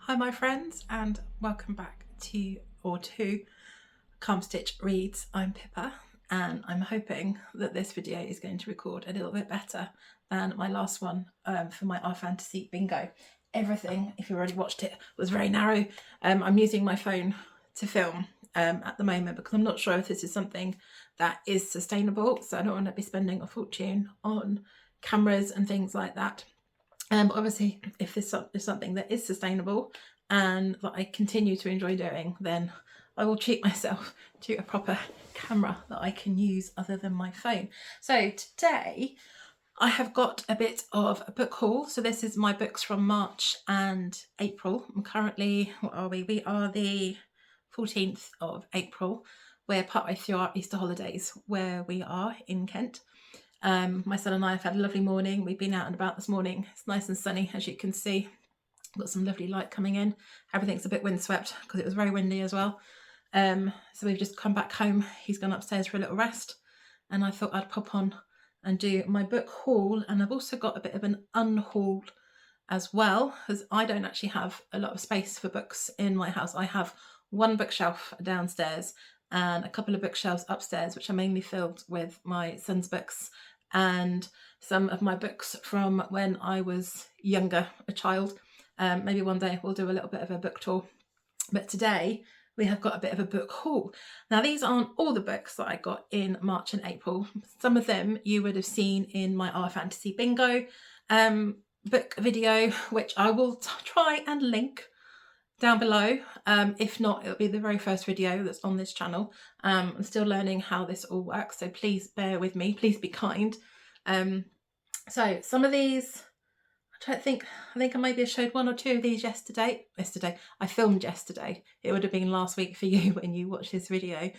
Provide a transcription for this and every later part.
Hi my friends, and welcome back to Calm Stitch Reads. I'm Pippa, and I'm hoping that this video is going to record a little bit better than my last one for my Our Fantasy Bingo. Everything, if you've already watched it, was very narrow. I'm using my phone to film at the moment because I'm not sure if this is something that is sustainable, so I don't want to be spending a fortune on cameras and things like that. But obviously, if this is something that is sustainable and that I continue to enjoy doing, then I will treat myself to a proper camera that I can use other than my phone. So today I have got a bit of a book haul. So this is my books from March and April. I'm currently, what are we? We are the 14th of April. We're partway through our Easter holidays where we are in Kent. My son and I have had a lovely morning. We've been out and about this morning. It's nice and sunny, as you can see. Got some lovely light coming in. Everything's a bit windswept because it was very windy as well. So we've just come back home. He's gone upstairs for a little rest, and I thought I'd pop on and do my book haul. And I've also got a bit of an unhaul as well, because I don't actually have a lot of space for books in my house. I have one bookshelf downstairs and a couple of bookshelves upstairs, which are mainly filled with my son's books and some of my books from when I was younger, a child. Maybe one day we'll do a little bit of a book tour. But today we have got a bit of a book haul. Now, these aren't all the books that I got in March and April. Some of them you would have seen in my Our Fantasy Bingo book video, which I will try and link down below. If not, it'll be the very first video that's on this channel. I'm still learning how this all works, so please bear with me, please be kind. So some of these, I think I maybe showed one or two of these yesterday. I filmed yesterday. It would have been last week for you when you watch this video.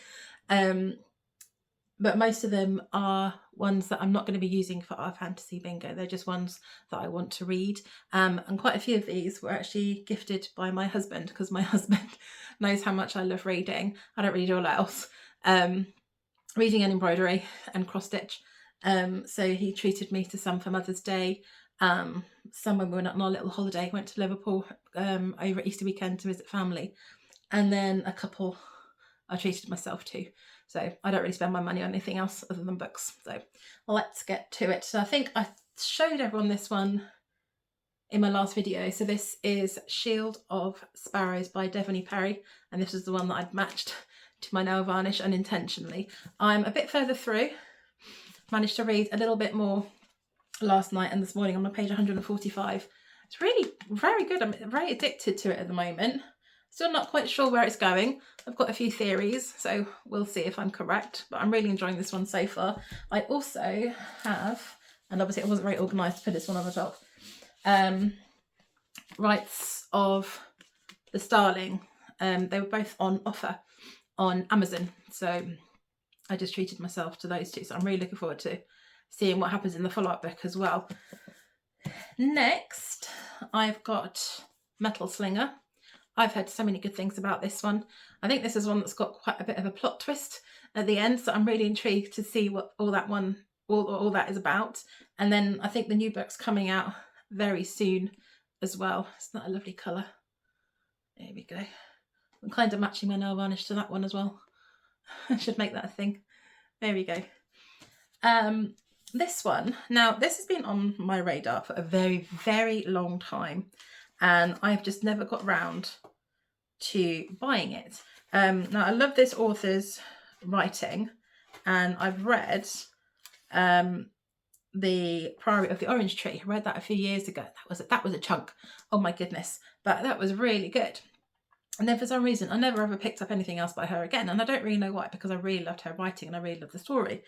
But most of them are ones that I'm not going to be using for Our Fantasy Bingo. They're just ones that I want to read. And quite a few of these were actually gifted by my husband, because my husband knows how much I love reading. I don't really do a lot else. Reading and embroidery and cross stitch. So he treated me to some for Mother's Day. Some when we went on our little holiday, went to Liverpool over Easter weekend to visit family. And then a couple I treated myself to. So I don't really spend my money on anything else other than books. So let's get to it. So I think I showed everyone this one in my last video. So this is Shield of Sparrows by Devony Perry. And this is the one that I'd matched to my nail varnish unintentionally. I'm a bit further through. Managed to read a little bit more last night and this morning. I'm on page 145. It's really very good. I'm very addicted to it at the moment. Still not quite sure where it's going. I've got a few theories, so we'll see if I'm correct, but I'm really enjoying this one so far. I also have, and obviously I wasn't very organised to put this one on the top, Rights of the Starling. They were both on offer on Amazon, so I just treated myself to those two. So I'm really looking forward to seeing what happens in the follow-up book as well. Next, I've got Metal Slinger. I've heard so many good things about this one. I think this is one that's got quite a bit of a plot twist at the end, so I'm really intrigued to see what all that is about. And then I think the new book's coming out very soon as well. Isn't that a lovely colour? There we go. I'm kind of matching my nail varnish to that one as well. I should make that a thing. There we go. This one, now this has been on my radar for a very, very long time, and I've just never got round to buying it. Now I love this author's writing, and I've read The Priory of the Orange Tree. I read that a few years ago. That was a chunk. Oh my goodness, but that was really good. And then for some reason I never ever picked up anything else by her again, and I don't really know why, because I really loved her writing and I really loved the story.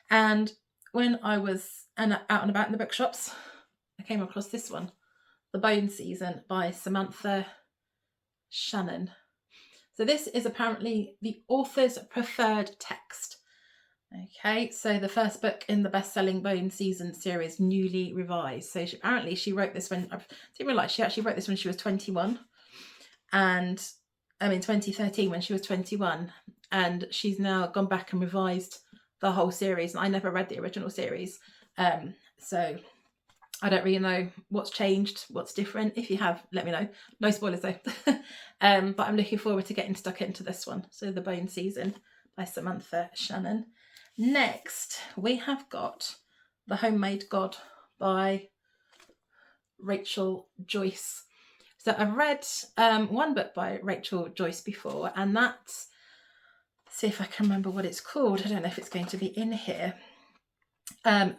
And when I was out and about in the bookshops, I came across this one, The Bone Season by Samantha Shannon. So this is apparently the author's preferred text. Okay, so the first book in the best-selling Bone Season series, newly revised. So she wrote this when, I didn't realise she actually wrote this when she was 21. And I mean 2013 when she was 21. And she's now gone back and revised the whole series. And I never read the original series. So I don't really know what's changed, what's different. If you have, let me know. No spoilers though. But I'm looking forward to getting stuck into this one. So The Bone Season by Samantha Shannon. Next, we have got The Homemade God by Rachel Joyce. So I've read one book by Rachel Joyce before, and that's, see if I can remember what it's called. I don't know if it's going to be in here.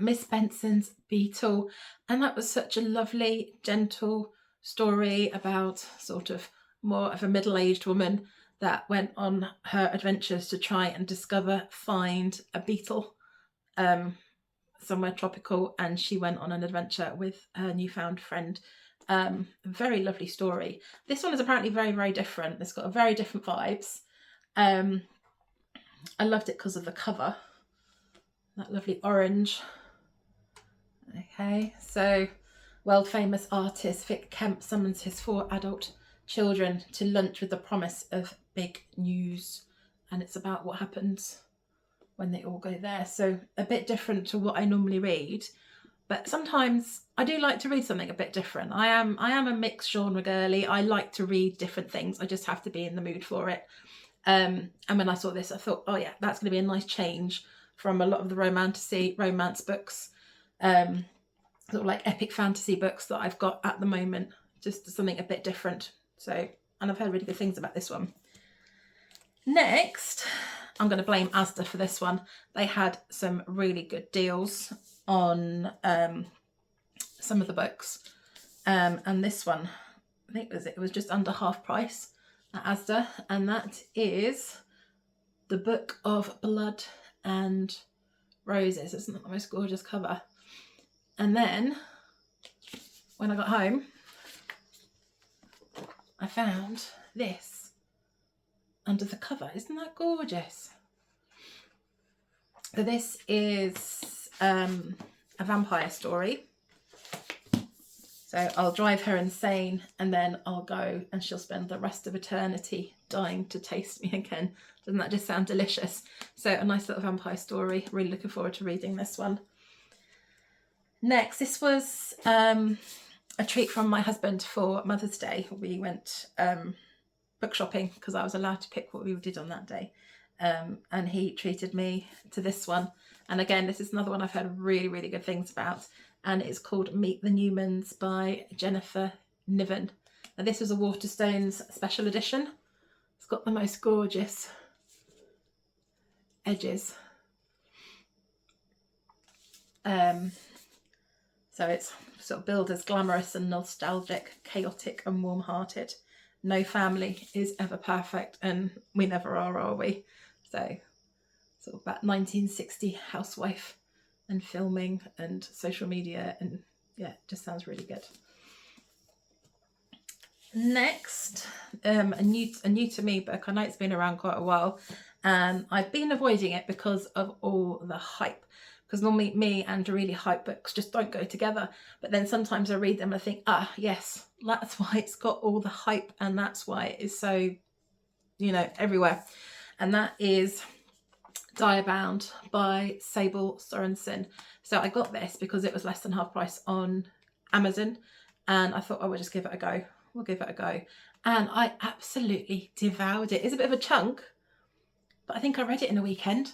Miss Benson's Beetle, and that was such a lovely, gentle story about sort of more of a middle-aged woman that went on her adventures to try and find a beetle somewhere tropical, and she went on an adventure with her newfound friend. Very lovely story. This one is apparently very, very different. It's got a very different vibes. I loved it because of the cover, that lovely orange. Okay, so world famous artist Vic Kemp summons his 4 adult children to lunch with the promise of big news, and it's about what happens when they all go there. So a bit different to what I normally read, but sometimes I do like to read something a bit different. I am a mixed genre girly. I like to read different things. I just have to be in the mood for it. And when I saw this, I thought, oh yeah, that's going to be a nice change from a lot of the romance books, sort of like epic fantasy books that I've got at the moment. Just something a bit different. So, and I've heard really good things about this one. Next, I'm going to blame Asda for this one. They had some really good deals on some of the books, and this one, I think it was just under half price at Asda, and that is The Book of Blood and Roses. Isn't that the most gorgeous cover? And then when I got home, I found this under the cover. Isn't that gorgeous? So this is a vampire story. So I'll drive her insane, and then I'll go and she'll spend the rest of eternity dying to taste me again. Doesn't that just sound delicious? So a nice little vampire story. Really looking forward to reading this one. Next, this was a treat from my husband for Mother's Day. We went book shopping because I was allowed to pick what we did on that day. And he treated me to this one. And again, this is another one I've heard really, really good things about. And it's called Meet the Newmans by Jennifer Niven. And this was a Waterstones special edition. It's got the most gorgeous edges. So it's sort of billed as glamorous and nostalgic, chaotic and warm-hearted. No family is ever perfect, and we never are we? So sort of about 1960 housewife and filming and social media, and yeah, it just sounds really good. Next, a new to me book. I know it's been around quite a while, and I've been avoiding it because of all the hype. Because normally me and really hype books just don't go together. But then sometimes I read them and I think, yes, that's why it's got all the hype, and that's why it is so, everywhere. And that is Diabound by Sable Sorensen. So I got this because it was less than half price on Amazon, and I thought I would just give it a go. We'll give it a go. And I absolutely devoured it. It's a bit of a chunk, but I think I read it in a weekend.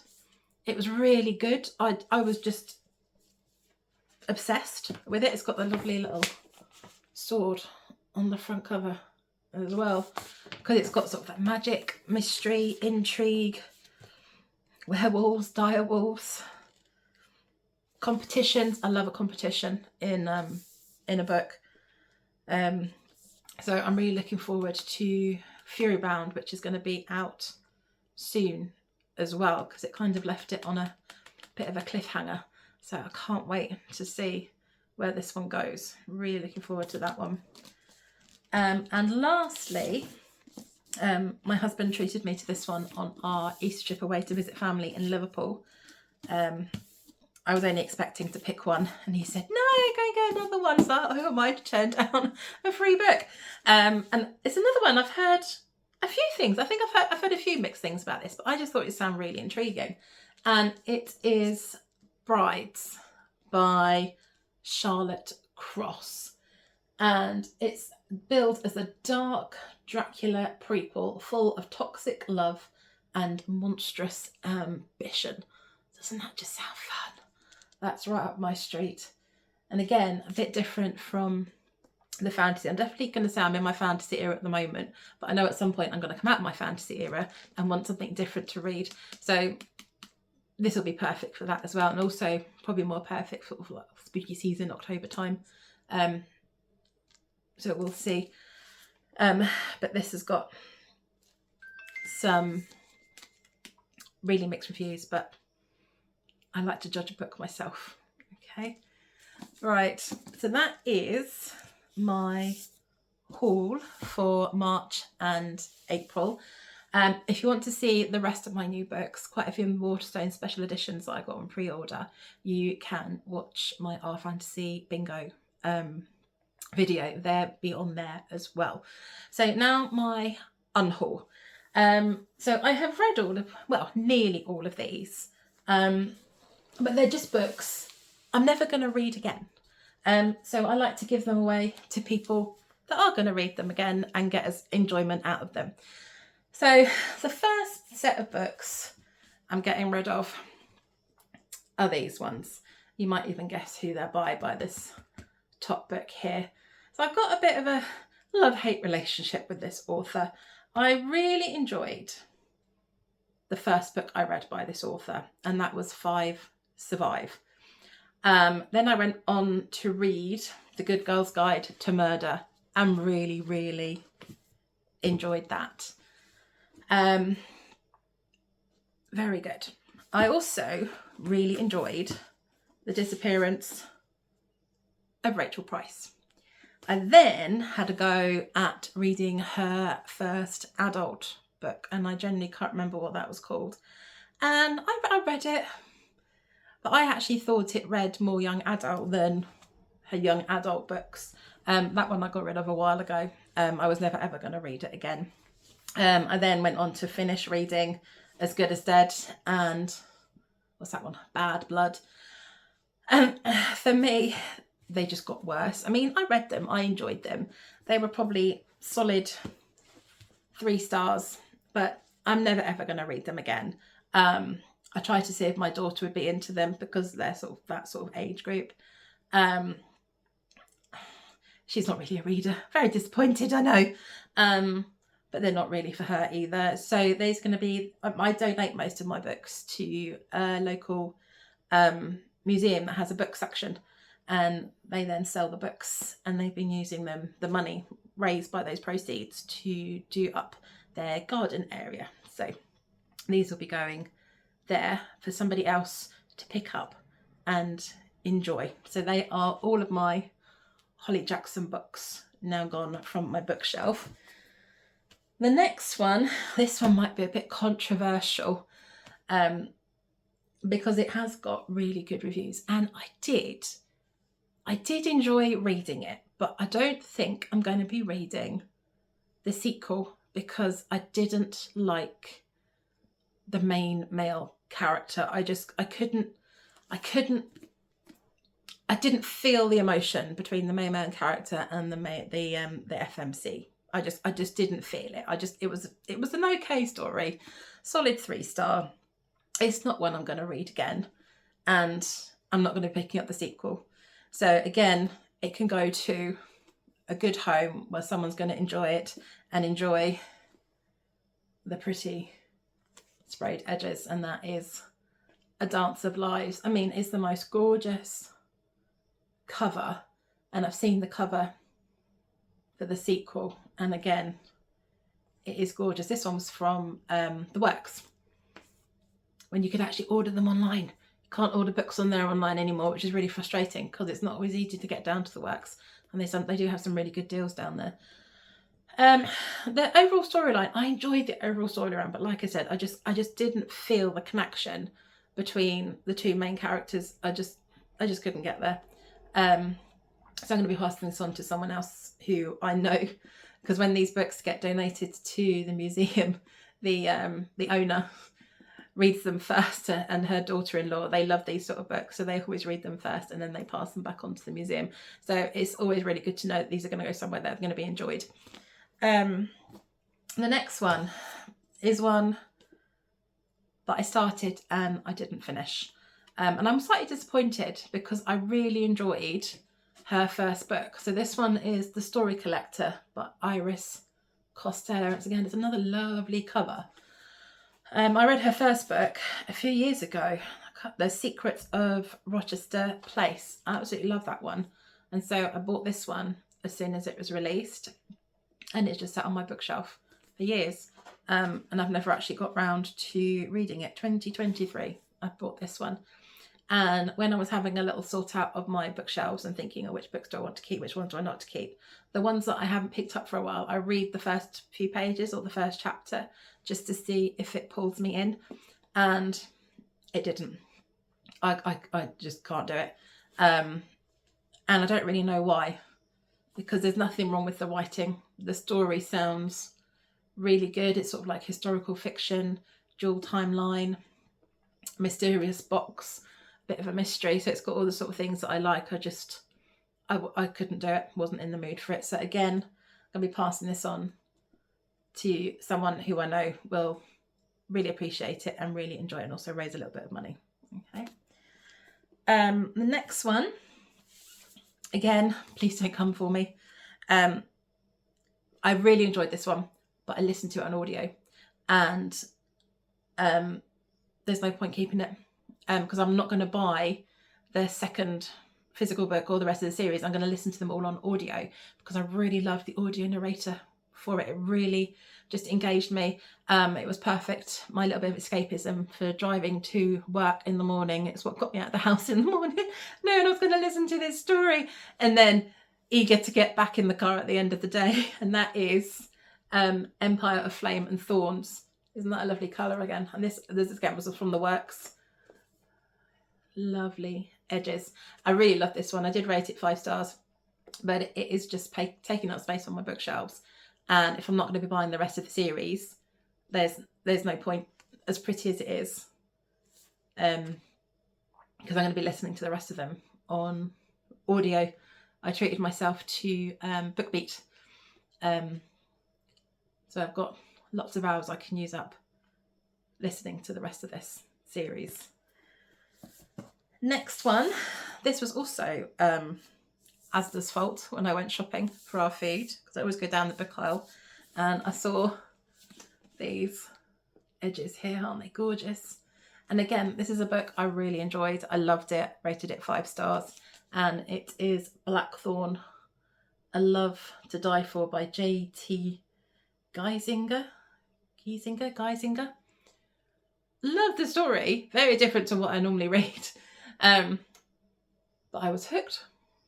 It was really good. I was just obsessed with it. It's got the lovely little sword on the front cover as well, because it's got sort of that magic, mystery, intrigue, werewolves, direwolves, competitions. I love a competition in a book. So I'm really looking forward to Furybound, which is going to be out soon as well, because it kind of left it on a bit of a cliffhanger. So I can't wait to see where this one goes. Really looking forward to that one. And lastly, my husband treated me to this one on our Easter trip away to visit family in Liverpool. I was only expecting to pick one, and he said, no, go and get another one. So who am I to turn down a free book? And it's another one. I've heard a few things. I think I've heard a few mixed things about this, but I just thought it sounded really intriguing. And it is Brides by Charlotte Cross, and it's billed as a dark Dracula prequel full of toxic love and monstrous ambition. Doesn't that just sound fun? That's right up my street. And again, a bit different from the fantasy. I'm definitely going to say I'm in my fantasy era at the moment, but I know at some point I'm going to come out of my fantasy era and want something different to read. So this will be perfect for that as well, and also probably more perfect for like spooky season, October time. So we'll see. But this has got some really mixed reviews, but I like to judge a book myself. Okay, right. So that is my haul for March and April. If you want to see the rest of my new books, quite a few Waterstone special editions that I got on pre-order, you can watch my Our Fantasy Bingo video. They'll be on there as well. So now my unhaul. So I have read all of, well, nearly all of these, but they're just books I'm never going to read again. So I like to give them away to people that are going to read them again and get as enjoyment out of them. So the first set of books I'm getting rid of are these ones. You might even guess who they're by this top book here. So I've got a bit of a love-hate relationship with this author. I really enjoyed the first book I read by this author, and that was 5 Survive. Then I went on to read The Good Girl's Guide to Murder and really, really enjoyed that. Very good. I also really enjoyed The Disappearance of Rachel Price. I then had a go at reading her first adult book, and I generally can't remember what that was called. And I read it, but I actually thought it read more young adult than her young adult books. That one I got rid of a while ago. I was never ever going to read it again. I then went on to finish reading As Good as Dead and what's that one? Bad Blood. And for me, they just got worse. I mean, I read them, I enjoyed them. They were probably solid 3 stars, but I'm never ever going to read them again. I tried to see if my daughter would be into them because they're sort of that sort of age group. She's not really a reader. Very disappointed, I know. But they're not really for her either. So there's going to be, I donate most of my books to a local museum that has a book section, and they then sell the books, and they've been using them, the money raised by those proceeds, to do up their garden area. So these will be going there for somebody else to pick up and enjoy. So they are all of my Holly Jackson books now gone from my bookshelf. The next one, this one might be a bit controversial because it has got really good reviews, and I did enjoy reading it, but I don't think I'm going to be reading the sequel because I didn't like the main male character. I didn't feel the emotion between the main male character and the FMC. I just didn't feel it. It was an okay story, solid 3-star. It's not one I'm going to read again, and I'm not going to be picking up the sequel. So again, it can go to a good home where someone's going to enjoy it and enjoy the pretty sprayed edges, and that is A Dance of Lives. I mean, it's the most gorgeous cover, and I've seen the cover for the sequel, and again, it is gorgeous. This one was from The Works, when you could actually order them online. You can't order books on there online anymore, which is really frustrating because it's not always easy to get down to The Works, and they do have some really good deals down there. The overall storyline, I enjoyed the overall storyline, but like I said, I just didn't feel the connection between the 2 main characters. I just couldn't get there. So I'm going to be passing this on to someone else who I know, because when these books get donated to the museum, the owner reads them first, and her daughter-in-law, they love these sort of books, so they always read them first and then they pass them back on to the museum. So it's always really good to know that these are going to go somewhere that are going to be enjoyed. The next one is one that I started and I didn't finish. And I'm slightly disappointed because I really enjoyed her first book. So this one is The Story Collector by Iris Costello. It's another lovely cover. I read her first book a few years ago, The Secrets of Rochester Place. I absolutely love that one. And so I bought this one as soon as it was released, and it's just sat on my bookshelf for years. And I've never actually got round to reading it. 2023, I bought this one. And when I was having a little sort out of my bookshelves and thinking, oh, which books do I want to keep, which ones do I not to keep, the ones that I haven't picked up for a while, I read the first few pages or the first chapter just to see if it pulls me in. And it didn't. I just can't do it. And I don't really know why, because there's nothing wrong with the writing. The story sounds really good. It's sort of like historical fiction, dual timeline, mysterious box, bit of a mystery. So it's got all the sort of things that I like. I couldn't do it, wasn't in the mood for it. So again, I'm going to be passing this on to someone who I know will really appreciate it and really enjoy it, and also raise a little bit of money. Okay. The next one, again, please don't come for me. I really enjoyed this one, but I listened to it on audio, and there's no point keeping it, because I'm not going to buy the second physical book or the rest of the series. I'm going to listen to them all on audio because I really loved the audio narrator for it. It really just engaged me. It was perfect. My little bit of escapism for driving to work in the morning. It's what got me out of the house in the morning. No, and I was going to listen to this story, and then eager to get back in the car at the end of the day. And that is Empire of Flame and Thorns. Isn't that a lovely colour again? And this again was from the works. Lovely edges. I really love this one. I did rate it 5 stars, but it is just taking up space on my bookshelves. And if I'm not going to be buying the rest of the series, there's no point, as pretty as it is, because I'm going to be listening to the rest of them on audio. I treated myself to BookBeat, so I've got lots of hours I can use up listening to the rest of this series. Next one, this was also Asda's fault when I went shopping for our food, because I always go down the book aisle and I saw these edges here. Aren't they gorgeous? And again, this is a book I really enjoyed. I loved it, rated it 5 stars, and it is Blackthorn, A Love to Die For by J.T. Geisinger. Love the story. Very different to what I normally read. But I was hooked.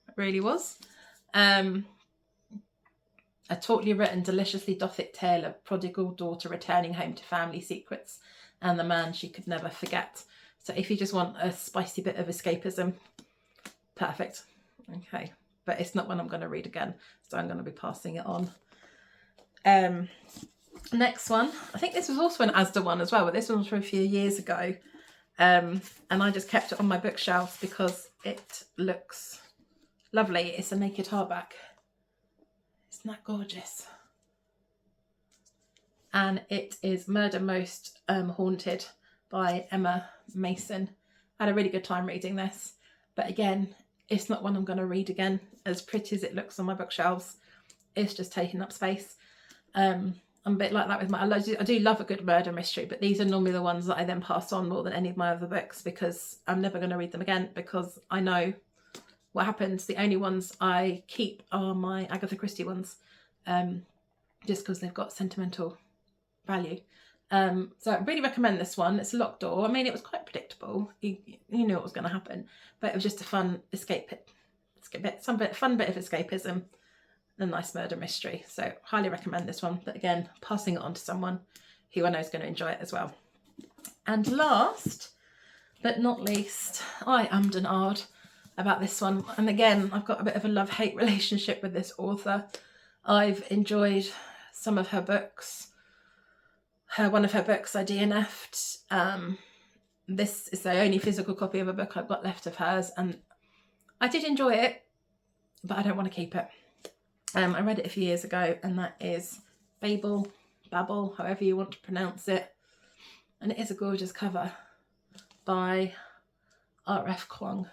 It really was. A tautly written, deliciously Gothic tale of prodigal daughter returning home to family secrets and the man she could never forget. So if you just want a spicy bit of escapism, perfect. Okay, but it's not one I'm going to read again, so I'm going to be passing it on. Next one, I think this was also an Asda one as well, but this one was from a few years ago. And I just kept it on my bookshelf because it looks lovely. It's a naked hardback. Isn't that gorgeous? And it is Murder Most Haunted by Emma Mason. I had a really good time reading this, but again, it's not one I'm going to read again. As pretty as it looks on my bookshelves, it's just taking up space. I'm a bit like that with I do love a good murder mystery, but these are normally the ones that I then pass on more than any of my other books, because I'm never going to read them again, because I know what happens. The only ones I keep are my Agatha Christie ones, just because they've got sentimental value. So I really recommend this one. It's a locked door. I mean, it was quite predictable. You knew what was going to happen, but it was just a fun fun bit of escapism. A nice murder mystery. So highly recommend this one, but again, passing it on to someone who I know is going to enjoy it as well. And last but not least, I ummed and ahed about this one, and again, I've got a bit of a love-hate relationship with this author. I've enjoyed some of her books. one of her books I DNF'd. This is the only physical copy of a book I've got left of hers, and I did enjoy it, but I don't want to keep it. I read it a few years ago, and that is Babel, however you want to pronounce it. And it is a gorgeous cover by R.F. Kuang.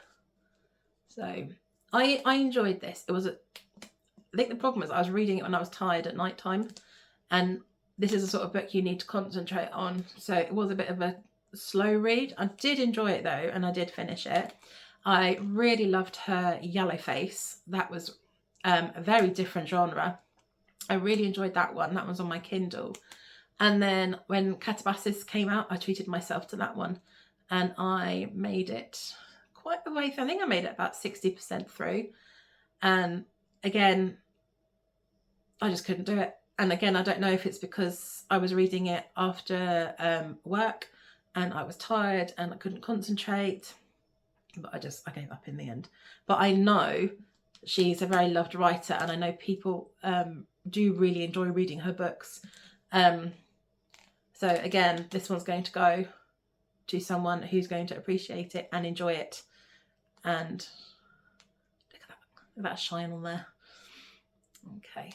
So I enjoyed this. It was I think the problem was I was reading it when I was tired at night time, and this is a sort of book you need to concentrate on. So it was a bit of a slow read. I did enjoy it though, and I did finish it. I really loved her Yellow Face. That was a very different genre. I really enjoyed that one. That one's on my Kindle. And then when Catabasis came out, I treated myself to that one, and I made it quite a way. I think I made it about 60% through. And again, I just couldn't do it. And again, I don't know if it's because I was reading it after work and I was tired and I couldn't concentrate, but I gave up in the end. But I know she's a very loved writer, and I know people do really enjoy reading her books. So again, this one's going to go to someone who's going to appreciate it and enjoy it. And look at that shine on there. Okay.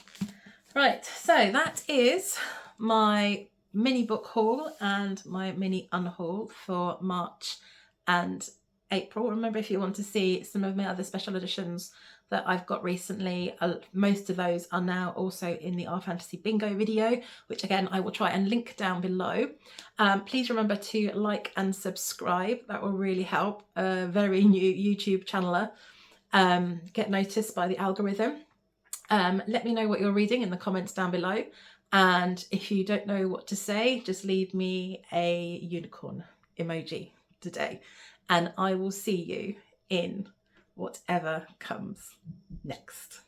Right, so that is my mini book haul and my mini unhaul for March and April. Remember, if you want to see some of my other special editions that I've got recently, most of those are now also in the Our Fantasy Bingo video, which again I will try and link down below. Please remember to like and subscribe. That will really help a very new YouTube channeler get noticed by the algorithm. Let me know what you're reading in the comments down below, and if you don't know what to say, just leave me a unicorn emoji today, and I will see you in whatever comes next.